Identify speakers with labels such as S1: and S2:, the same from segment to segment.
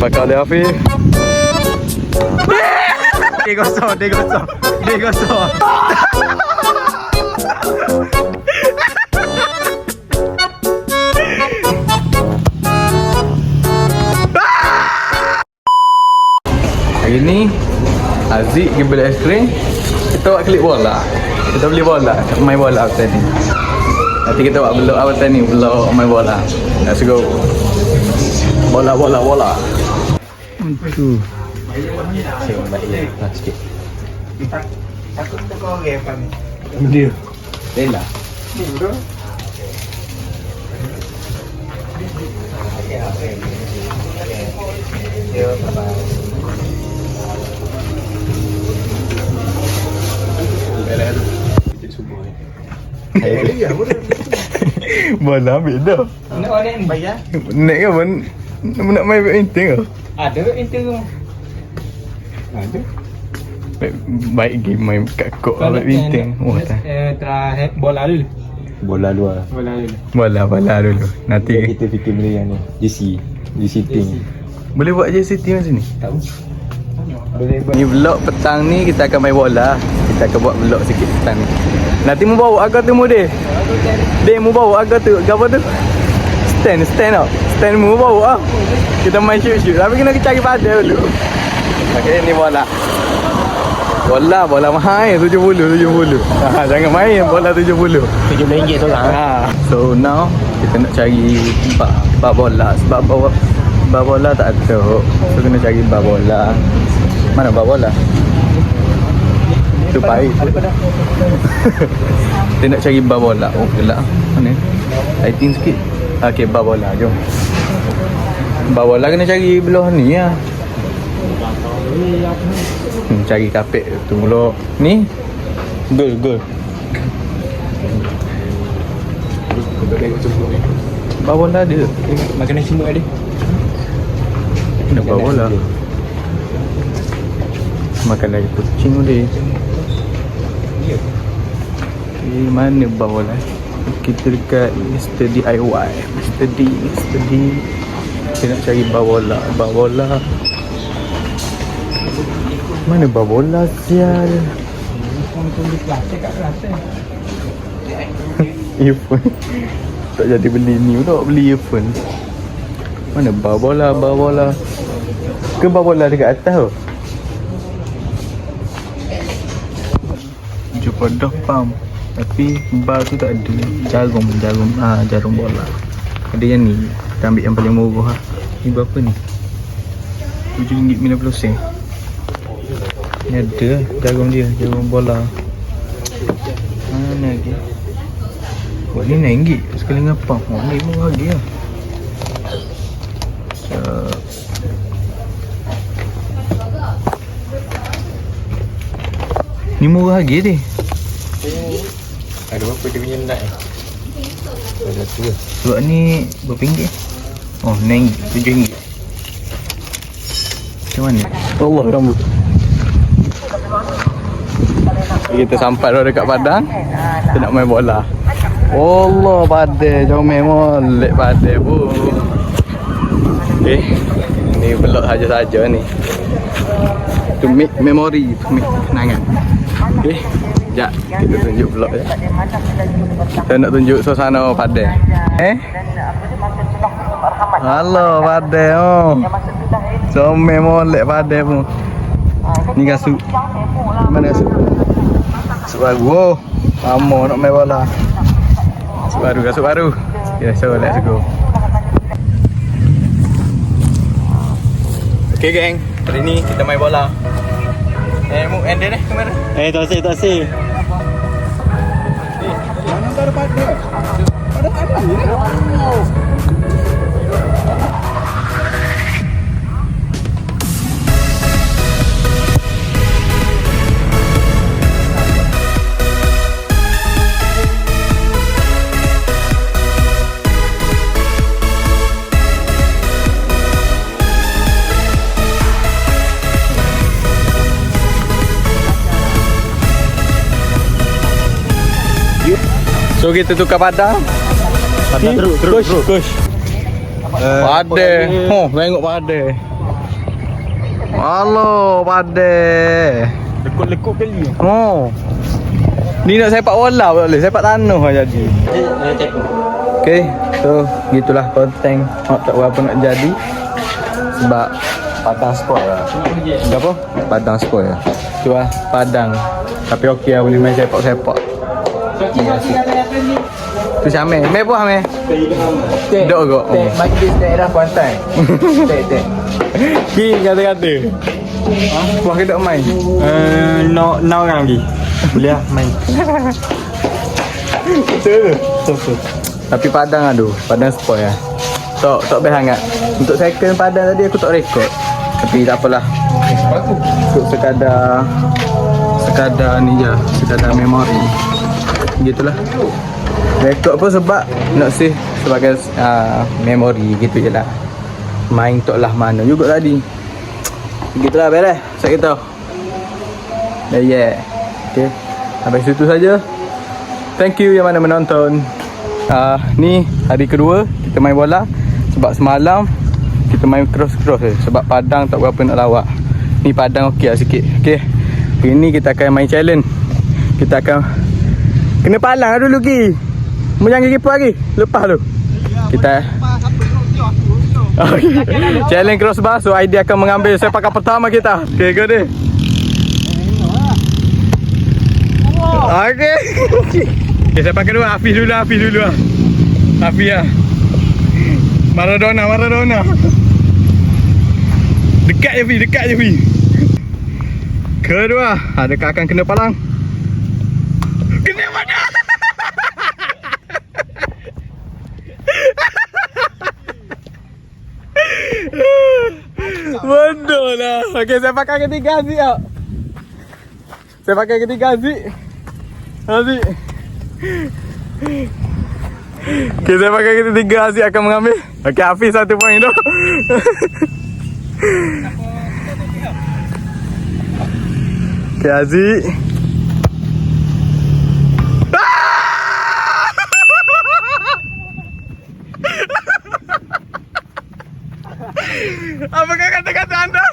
S1: Bakal dia Afif. Dia gosok. Hari ni Aziz pergi beli aiskrim. Kita buat klik bola. Kita beli bola, main bola apa ni. Nanti kita buat belok apa ni, belok main bola. Let's go. Bola. Tu. Saya baik lah sikit.
S2: Takut kau orang apa ni?
S1: Dia. Lela.
S2: Dulu.
S1: Bola ambil dah.
S2: Nak mana ni bayar?
S1: Nak ke pun nak main badminton ke?
S2: Ada intern tu. Ada.
S1: Baik game main kat kok badminton. Oh tak.
S2: Terakhir bola dulu.
S3: Bola luar.
S1: Bola dulu. Nanti
S3: Kita fikir benda yang ni. JC team.
S1: boleh buat je city macam ni.
S2: Tahu.
S1: Ni vlog petang ni kita akan main bola. Kita akan buat vlog sikit petang ni. Nanti mu bawa agak tu mu deh. Deh mu bawa agak tu. Apa tu? Stand tau. Stand mu bawa ah. Kita main shoot. Tapi kena cari padel dulu. Okey ni bola. Bola mahal 70. Jangan main bola 70.
S3: RM70 seorang.
S1: So now kita nak cari bab bola sebab bab bola tak ada. So kena cari bab bola. Mana bab bola? Tu baik. Kita nak cari bab bola. Oh gelap. Mana? Lighting sikit. Okey bab bola jom. Bab bola kena cari belah ni lah. Cari kapek tu mula. Ni gol. Bab bola ada.
S3: Makan nasi semua ada.
S1: Nak bab bola. Makan lagi kucing boleh. Mana bab bola? Kita dekat Mr. DIY. Mr. D. Kita nak cari bab bola. Mana bab bola sial? Earphone. Tak jadi beli ni pula, beli earphone. Mana bab bola? Ke bab bola dekat atas tu? Jumpa dah pump. Tapi bar tu tak ada. Jarum bola. Ada yang ni. Kita ambil yang paling murah. Ni berapa ni? RM7.90. Ni ada jarum bola. Mana lagi? Oh ni RM9 sekali dengan pump. Oh ni murah lagi lah. Ni murah lagi deh.
S3: Ada berapa dia punya nak Ada tu lah.
S1: Sebab ni berapa ringgit? Oh RM9, RM7. Macam mana? Allah rambut. Kita sampai dah dekat Padang. Kita nak main bola. Allah padai. Comel molek padai pun. Okay. Ni vlog saja-saja ni. To make memory, to make kenangan. Okay. Sekejap kita tunjuk vlog je. Kita nak tunjuk suasana Padai. Halo Padai oh. Comel molek Padai pun. Ni kasut. Mana kasut? Kasut baru. Oh, lama nak main bola. Kasut baru. Yeah, so let's go. Okay geng, hari ni kita main bola. Mu ender ke mana?
S3: Tak si.
S2: Mana baru pada?
S1: So kita tukar padang.
S3: Terus.
S1: Padai. Oh, tengok padai. Alah, padeh.
S3: Lekuk-lekuk kali.
S1: Oh. Ni nak sepak bola boleh, sepak tanah lah jadi. Okay, so gitulah konten. Tak berapa nak jadi. Sebab
S3: Patang sport lah.
S1: apa? Padang sport ya. Tu lah, Padang. Tapi okey lah, boleh main sepak-sepak. Tu Syamil. Main apa Syamil? Dok kok.
S3: Majlis daerah Kuantan. Tek.
S1: King kata-kata. Puas ke tak main?
S3: No orang lagi. Boleh lah main.
S1: Betul. Tapi Padang aduh, Padang sport ya. Tak best sangat. Untuk second Padang tadi aku tak rekod. Tapi tak apalah. Untuk sekadar ni je, sekadar memori. Gitulah. Rekod pun sebab nak save sebagai memori gitu je lah. Main tak lah mana juga tadi. Gitulah beres. Saya kita. Yeah. Okay. Sampai situ saja. Thank you yang mana menonton. Ni hari kedua kita main bola. Sebab semalam kita main cross-cross je. Sebab Padang tak berapa nak lawak. Ni Padang okey lah sikit. Okay. Hari ni kita akan main challenge. Kita akan kena palang dulu Ki. Jangan kipas lagi. Lepas tu kita challenge crossbar. So idea akan mengambil sepakan pertama kita. Okay, go deh. Okay. Okay, sepakan kedua. Hafiz dulu lah. Hafiz lah. Maradona. Dekat je Fi. Kedua, adakah akan kena palang? Kena mana? Bodoh lah. Okay, saya pakai ketiga Aziz tau. Aziz. Okay, saya pakai ketiga Aziz akan mengambil. Okay, Hafiz 1 poin tu. Okay, Aziz. Apakah kata-kata anda?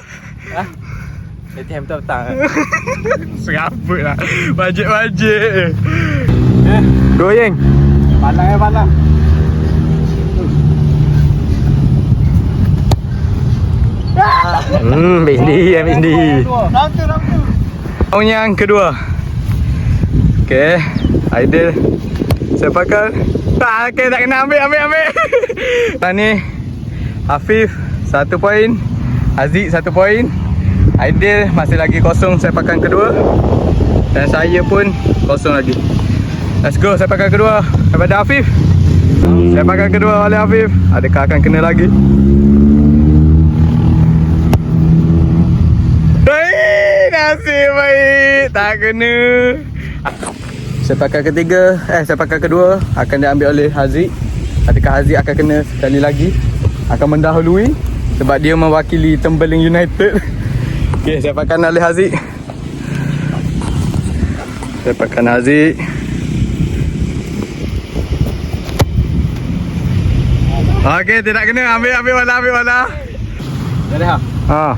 S3: ATM petang.
S1: Serabut lah. Wajib. Goyang.
S3: Palang.
S1: Bindi. Round yang kedua. Okay, Aidil sepakan. Okay, tak kena ambil. Ni Hafif 1 poin, Aziz 1 poin, Aidil masih lagi kosong sepakan kedua. Dan saya pun kosong lagi. Let's go sepakan kedua daripada Hafif. Sepakan kedua oleh Hafif. Adakah akan kena lagi? Nasib baik, tak kena. Sepakan ketiga, sepakan kedua akan diambil oleh Haziq. Adakah Haziq akan kena sekali lagi? Akan mendahului sebab dia mewakili Tembeling United. Okey, sepakan oleh Haziq. Sepakan Haziq. Okey, tidak kena. Ambil bola.
S3: Jadi ha.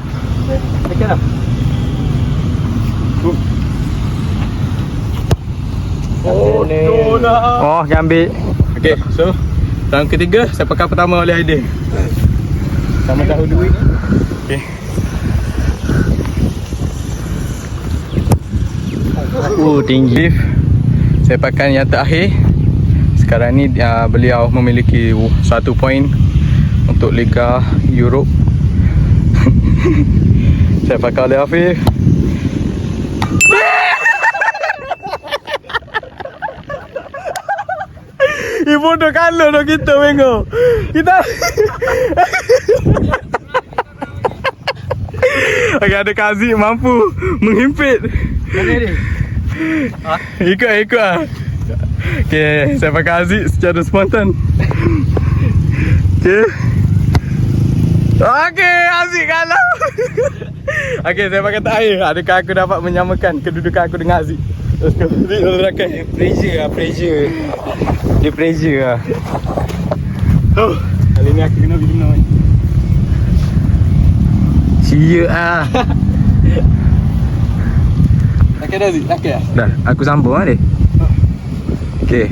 S3: Dekat dah.
S1: Oh, dia ambil. Okey, so round ketiga sepakan pertama oleh Aidil. Sama dahului. Okey. Tinggi. Sepakan yang terakhir. Sekarang ni beliau memiliki 1 poin untuk Liga Europe. Sepakan oleh Hafif. Bodoh kalau dah kita mengo. Kita agak ada Kazi mampu menghimpit.
S3: Mana dia?
S1: Ikut ah. Okey, saya pakai Aziz secara spontan. Okey, Aziz kalah. Okey, saya pakai terakhir. Adakah aku dapat menyamakan kedudukan aku dengan Aziz? Let's go.
S3: Pressure. Dia pressure lah.
S1: Kali ni aku kena bina ni. Ya ah.
S2: Okey dah Zik, okey.
S1: Dah, aku sambung ah deh. Okey.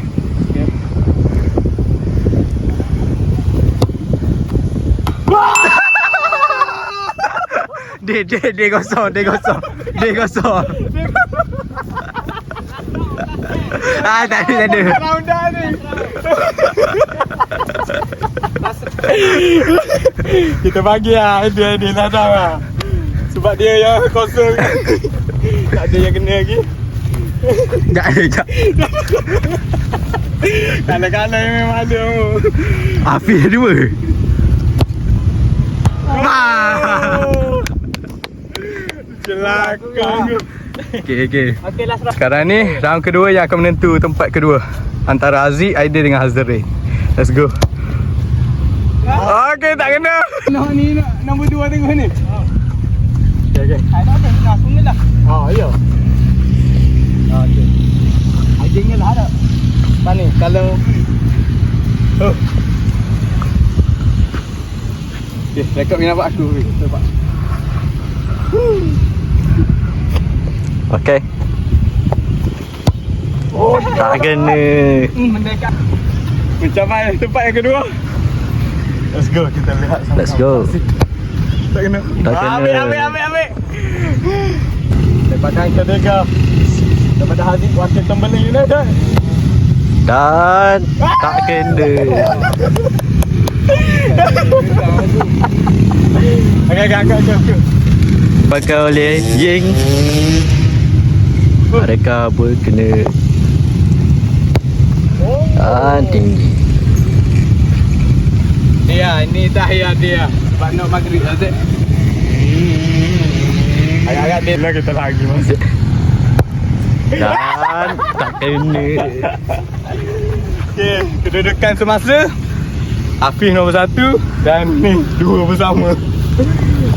S1: Dia kosong. Tak ada.
S2: Round dah ni. Kita bagi lah dia nadang lah. Sebab dia yang kosong. Tak ada yang kena lagi.
S1: Tak ada.
S2: Kalau-kalau yang memang ada.
S1: Hafiz dua.
S2: Celaka.
S1: Okey.
S2: Okey last round.
S1: Sekarang ni round kedua yang akan menentu tempat kedua antara Aziz, Aidil dengan Hazrin. Let's go. Okey, tak kena.
S2: Nak nombor 2 tengok ni.
S1: Okey.
S2: Ada nak sungai lah. Ya. Okey. Aidilnya lah ada. Mana kalau
S1: Okey, rekod ni nampak aku. Nampak. Okey. Tak kena.
S2: mendekat. Macam mana tempat yang kedua? Let's go, kita lihat sama.
S1: Let's go.
S2: Tak kena.
S1: Tak kena.
S2: Ambil. Daripada kita tega. Daripada Haziq wakil Tembeling United.
S1: Dan tak kena.
S2: Agak.
S1: Pakai oleh Ying. Mereka pun kena. Dan tinggi.
S2: Ini tahiyat dia. Sebab nak maghrib Haziq. Agak-agak dia lah kita lagi masuk.
S1: Dan tak kena.
S2: Okey, kedudukan semasa Hafiz nombor 1 dan ni 2 bersama.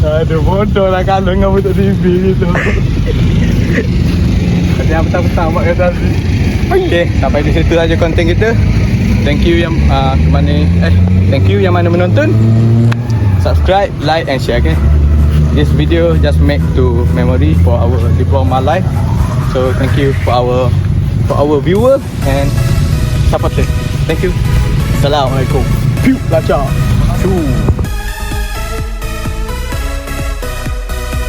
S2: Aduh, bodoh lah kalau dengan budak TV gitu. Ada yang petang-petang buat kata Hafiz.
S1: Okey, sampai di situ saja konten kita. Thank you yang thank you yang mana menonton. Subscribe, like and share, okay? This video just make to memory for our diploma life. So thank you for our viewer and supporter. Thank you. Assalamualaikum.
S2: Piu, lacak.
S1: Choo.